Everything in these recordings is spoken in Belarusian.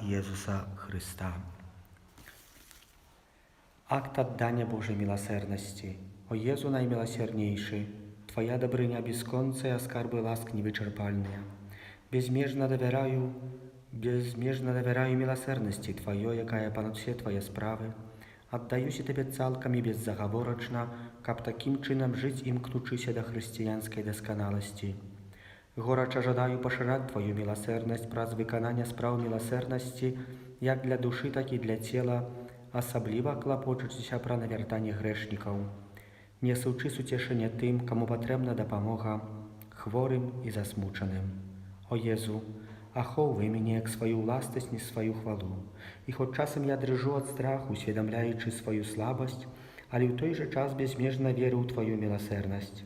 Єсуса Христа. Акт отдания Божьей милосердности. О Езу наимилосерднейший, Твоя добрыня бесконцая, скарбы ласк невычерпальные. Безмежно доверяю милосердности Твоей, якая понад все Твои справы. Отдаюсь Тебе цалком и беззаговорочно, каб таким чином жить имкнучися до христианской досконалости. Горача жадаю поширать Твою милосердность праз выканання справ милосердности, як для души, так и для тела, асабліва клапочучыся пра навяртанне грэшнікаў. Несучы суцешэнне тым, каму патрэбна дапамога, хворым і засмучаным. О Езу, ахоўвай мяне як сваю ўласнасць і сваю хвалу. І хоць часам я дрыжу ад страху, усведамляючы сваю слабасць, але ў той жа час безмежна веру ў Твою милосердность.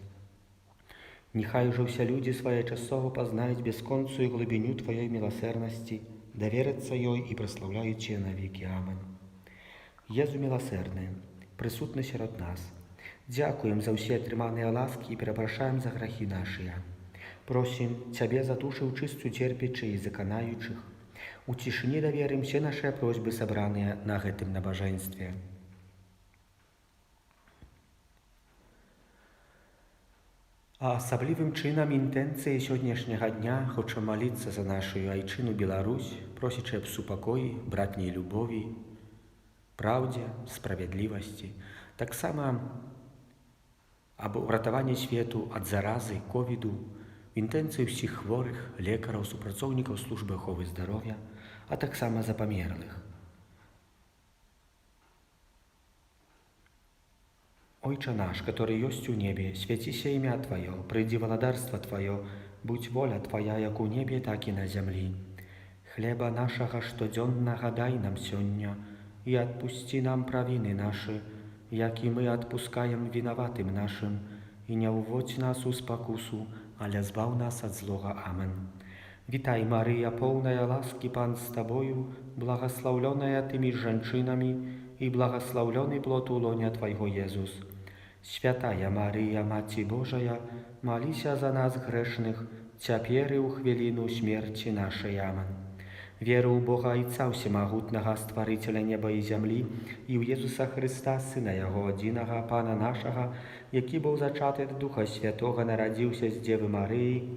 Нехай уже ўсе людзі своечасова пазнаюць бесконцую глыбіню Твоей милосердности, даверяцца ёй і праслаўляюць яе навекі. Амин. Езу милосердны, прысутны сярод нас. Дзякуем за ўсе атрыманыя ласкі і перапрашаем за грахі нашыя. Просім Цябе за душы чыстую церпячы і заканаючых. У цішыні даверым все нашыя просьбы, сабраныя на гэтым набажэнстве. А асаблівым чынам інтэнцыі сённяшняга дня хочам маліцца за нашу айчыну Беларусь, просячы аб супакоі, братняй любові, праўдзе, справядлівасці, таксама аб уратаванні свету ад заразы, ковіду, інтэнцыі ўсіх хворых, лекараў, супрацоўнікаў службы аховы здароўя, а таксама за памерлых. Ojcze nasz, który jest u niebie, święci się imię Twoje, przyjdź wладарstwo Twoje, будь воля Твоя, jak u niebie, tak i na ziemi. Chleba naszego codziennego daj nam сегодня, i odpuści nam prawiny nasze, jak i my odpuszczamy winowatym naszym, i nie uwodź nas u spokusu, ale zbaw nas od złego. Amen. Witaj Maryja, pełna łaski, Pan z Tobою, błogosławiona tymi żeńczynami i błogosławiony plod łonia Twojego Jezus. Świętaja Maryja, Macie Boża, молися za nas grzesznych, teraz i u chwilinu śmierci naszej. Amen. Wierzę w Boga Ojca Всемогутнього, Stworzyciela nieba i ziemi, i w Jezusa Chrysta, Syna Jego jedynego, Pana naszego, jaki był zaczęty od Ducha Świętego, narodził się z Dziewy Maryi,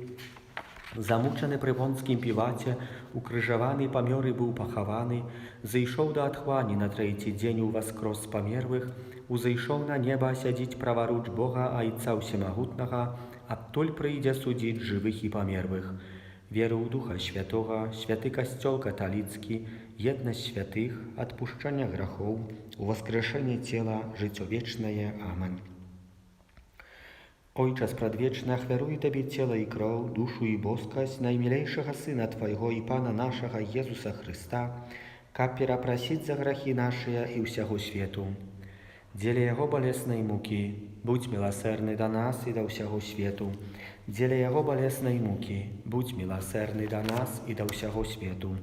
zamuczony przy Pąckim Piłacie, ukrzyżowany, pomiory był pochowany, zejszł do otchłani na trzeci dzień uwoskres z pomierłych, uzejszł na nieba siedzieć praworucz Boga Ojca Всемогутнього, odtąd przyjdzie sądzić żywych i pomierłych. Wierzę w Ducha Świętego, Święty Kościół katolicki, jedność świętych, odpuszczenie grzechów, uwoskrzeszenie ciała, życie wieczne. Amen. Ojcze Przedwieczny, ofiaruję Tobie ciało i krew, duszę i boskość najmilejszego Syna Twojego i Pana naszego Jezusa Chrysta, kab przeprosić za grzechy nasze i всего światu. Dzięki Jego bolesnej muki, bądź miłosierny do nas i do всего światu. Dzięki Jego bolesnej muki, bądź miłosierny do nas i do всего światu.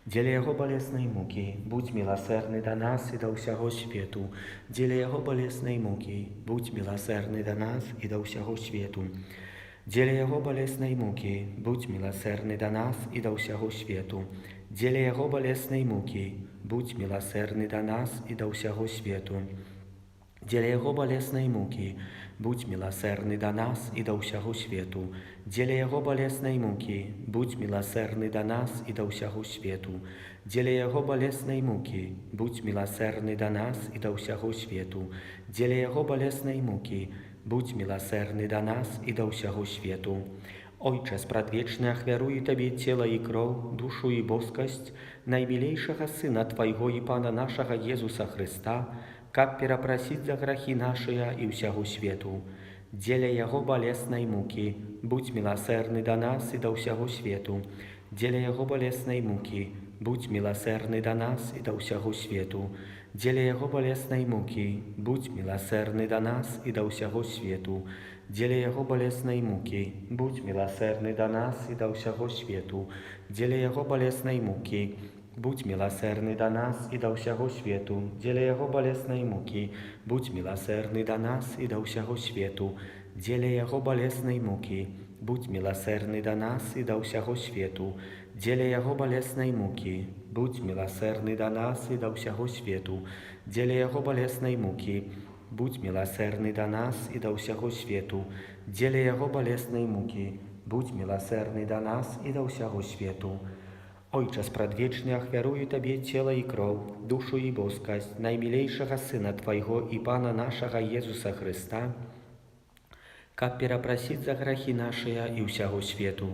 Dzięki Jego bolesnej muki, bądź miłosierny do nas i do всего światu. Dzięki Jego bolesnej muki, bądź miłosierny do nas i do всего światu. Dzięki Jego bolesnej muki, bądź miłosierny do nas i do всего światu. Dzięki Jego bolesnej muki, bądź miłosierny do nas i do всего światu. Dzięki Jego bolesnej muki, bądź miłosierny do nas i do всего światu. Dzięki Jego bolesnej muki, bądź miłosierny do nas i do всего światu. Dzięki Jego bolesnej muki, bądź miłosierny do nas i do всего światu. Dzięki Jego bolesnej muki, bądź miłosierny do nas i do всего światu. Ojcze Przedwieczny, ofiaruję Tobie ciało i krew, duszę i boskość najmilejszego Syna Twojego i Pana naszego Jezusa Chrysta, kab przeprosić za grzechy nasze i всего światu. Dzięki Jego bolesnej muki, bądź miłosierny do nas i do всего światu. Dzięki Jego bolesnej muki, bądź miłosierny do nas i do всего światu. Dzięki Jego bolesnej muki, bądź miłosierny do nas i do всего światu. Dzięki Jego bolesnej muki, bądź miłosierny do nas i do всего światu. Dzięki Jego bolesnej muki, bądź miłosierny do nas i do всего światu. Dzięki Jego bolesnej muki, bądź miłosierny do nas i do всего światu. Dzięki Jego bolesnej muki, bądź miłosierny do nas i do всего światu. дзеля Яго балеснай мукі, будь міласэрны да нас і да ўсяго свету, дзеля Яго балеснай мукі, будь міласэрны да нас і да ўсяго свету, дзеля Яго балеснай мукі, будь міласэрны да нас і да ўсяго свету. Ojcze Spradwieczny, achwiaruję Tobie cielo i krew, duшу i boskość najmilejszego Syna Twojego i Pana naszego Jezusa Chrysta, как перепросить за грехи наши и всего свету.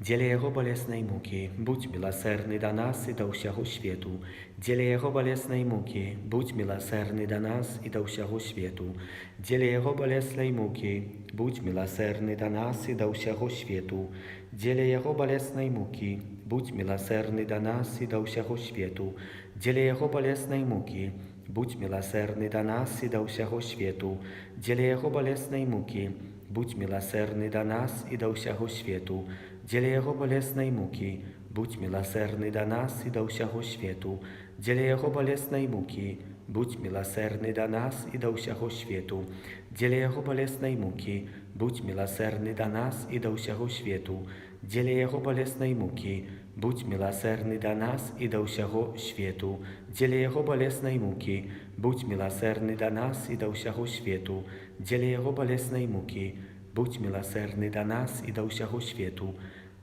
Дзеля Яго болесной муки, будь милосердный до нас и до всего свету. Дзеля Яго болесной муки, будь милосердный до нас и до всего свету. Дзеля Яго болесной муки, будь милосердный до нас и до всего свету. Дзеля Яго болесной муки, будь милосердный до нас и до всего свету. Дзеля Яго болесной муки, будь милосердный до нас и до всего свету. Дзеля Яго болесной муки, будь милосердный до нас и до всего свету. Дзеля Яго болесной муки, будь милосердный до нас и до всего свету. Дзеля Яго болесной муки, будь милосердный до нас и до всего свету. Дзеля Яго болесной муки, будь милосердный до нас и до всего свету. Дзеля Яго болесной муки, будь милосердный до нас и до всего свету. Дзеля Яго болесной муки, будь милосердный до нас и до всего свету. Дзеля Яго болесной муки, будь милосердный до нас и до всего свету.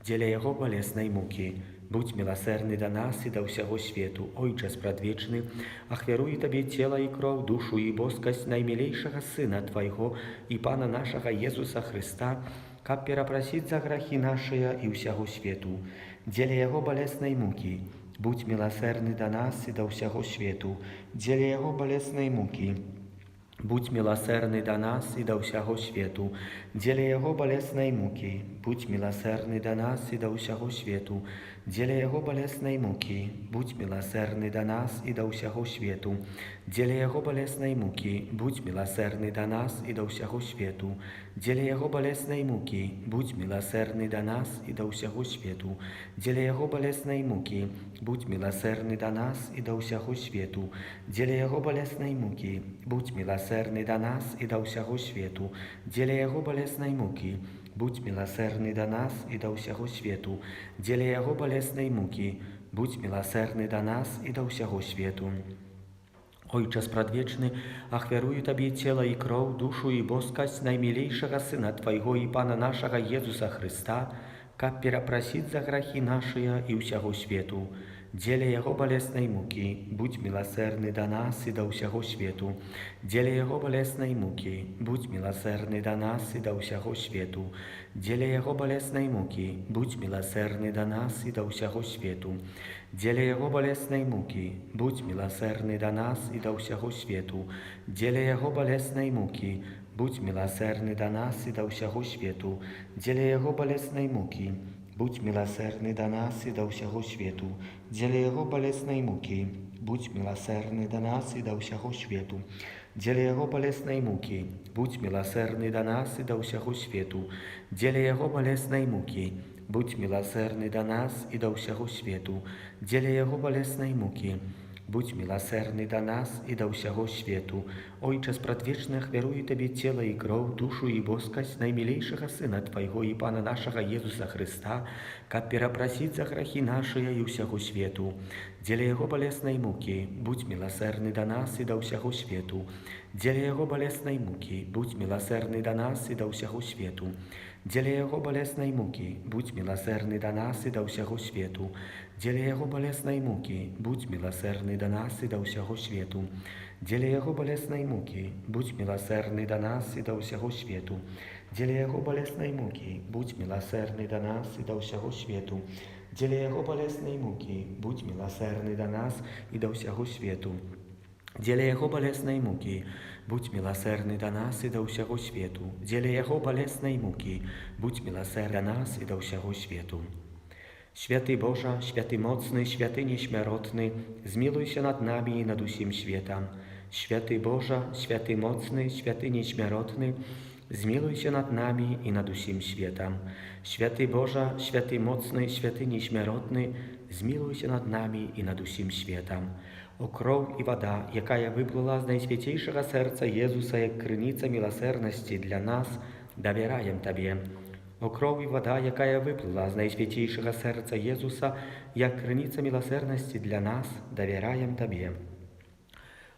Дзеля Яго болесной муки, будь милосердный до нас и до всего свету. Ojcze Spradwieczny, ахвяруję Tobie cielo i krew, duшу i boskość najmilejszego Syna Twojego i Pana naszego Jezusa Chrysta, как перепросить за грехи наши и всего свету. Дзеля Яго болесной муки, будь милосердный до нас и до всего свету. Дзеля Яго болесной муки, будь милосердный до нас и до всего свету. Дзеля Яго болесной муки, будь милосердный до нас и до всего свету. Дзеля Яго болесной муки, будь милосердный до нас и до всего свету. Дзеля Яго болесной муки, будь милосердный до нас и до всего свету. Дзеля Яго болесной муки, будь милосердный до нас и до всего свету. Дзеля Яго болесной муки, будь милосердный до нас и до всего свету. Дзеля Яго болесной муки, будь милосердный до нас и до всего свету. Дзеля Яго болесной муки, будь милосердный до нас и до всего свету. Дзеля Яго болесной муки, будь милосердный до нас и до всего свету. Ojcze Spradwieczny, ахвяруję Tobie cielo i krew, duшу i boskość najmilejszego Syna Twojego i Pana naszego Jezusa Chrysta, как перепросить за грехи наши и всего свету. Дзеля Яго болесной муки, будь милосердный до нас и до всего свету. Дзеля Яго болесной муки, будь милосердный до нас и до всего свету. Дзеля Яго болесной муки, будь милосердный до нас и до всего свету. Дзеля Яго болесной муки, будь милосердный до нас и до всего свету. Дзеля Яго болесной муки, будь милосердный до нас и до всего свету. Дзеля Яго болесной муки, будь милосердный до нас и до всего свету. Дзеля Яго болесной муки, будь милосердный до нас и до всего свету. Дзеля Яго болесной муки, будь милосердный до нас и до всего свету. Дзеля Яго болесной муки, будь милосердный до нас и до всего свету. Дзеля Яго болесной муки, будь милосердный до нас и до всего свету. Ojcze Spradwieczny, ахвяруję Tobie cielo i krew, duшу i boskość najmilejszego Syna Twojego i Pana naszego Jezusa Chrysta, как перепросить за грехи наши и всего свету. Дзеля Яго болесной муки, будь милосердный до нас и до всего свету. Дзеля Яго болесной муки, будь милосердный до нас и до всего свету. Дзеля Яго болесной муки, будь милосердный до нас и до всего свету. Дзеля Яго болесной муки, будь милосердный до нас и до всего свету. Дзеля Яго болесной муки, будь милосердный до нас и до всего свету. Дзеля Яго болесной муки, будь милосердный до нас и до всего свету. Дзеля Яго болесной муки, будь милосердный до нас и до всего свету. Дзеля Яго болесной муки, будь милосердный до нас и до всего свету. Дзеля Яго болесной муки, будь милосердный до нас и до всего свету. Święty Boże, święty mocny, święty nieśmiertelny, zmiłuj się nad nami i nad усім światem. Święty Boże, święty mocny, święty nieśmiertelny, zmiłuj się nad nami i nad усім światem. Święty Boże, święty mocny, święty nieśmiertelny, zmiłuj się nad nami i nad усім światem. O krew i woda, jaka wypływa z najświętszego serca Jezusa, jak krynica miłosierności dla nas, dowierzaję Tobie. О кров і вода, якая выплыла з найсвятейшего сердца Езуса, як крыніца милосердности для нас, доверяем Табе.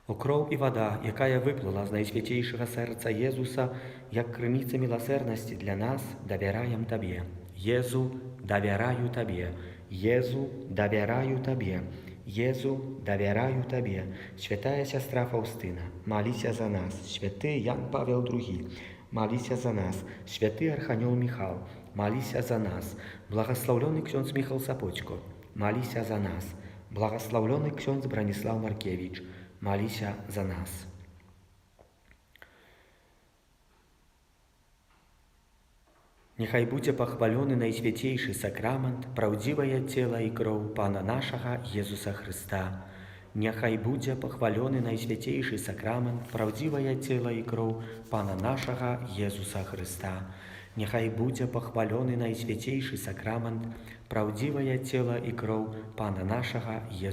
О кров і вода, якая выплыла з найсвятейшего сердца Езуса, як крыніца милосердности для нас, доверяем Табе. Езу, доверяю Табе. Езу, доверяю Табе. Езу, доверяю Табе. Святая сестра Фаустина, молися за нас. Святый Ян Павел II, молися за нас. Святый Архангел Михал, молися за нас. Благословленный ksiądz Michał Сапочко, молися за нас. Благословленный ksiądz Бранислав Маркевич, молися за нас. Niechaj będzie pochwalony Najświętejszy Sakrament, prawdziwe ciało i krew Pana naszego Jezusa Chrysta. Niechaj będzie pochwalony Najświętejszy Sakrament, prawdziwe ciało i krew Pana naszego Jezusa Chrysta. Niechaj będzie pochwalony Najświętejszy Sakrament, prawdziwe ciało i krew Pana naszego Jezusa Chrysta.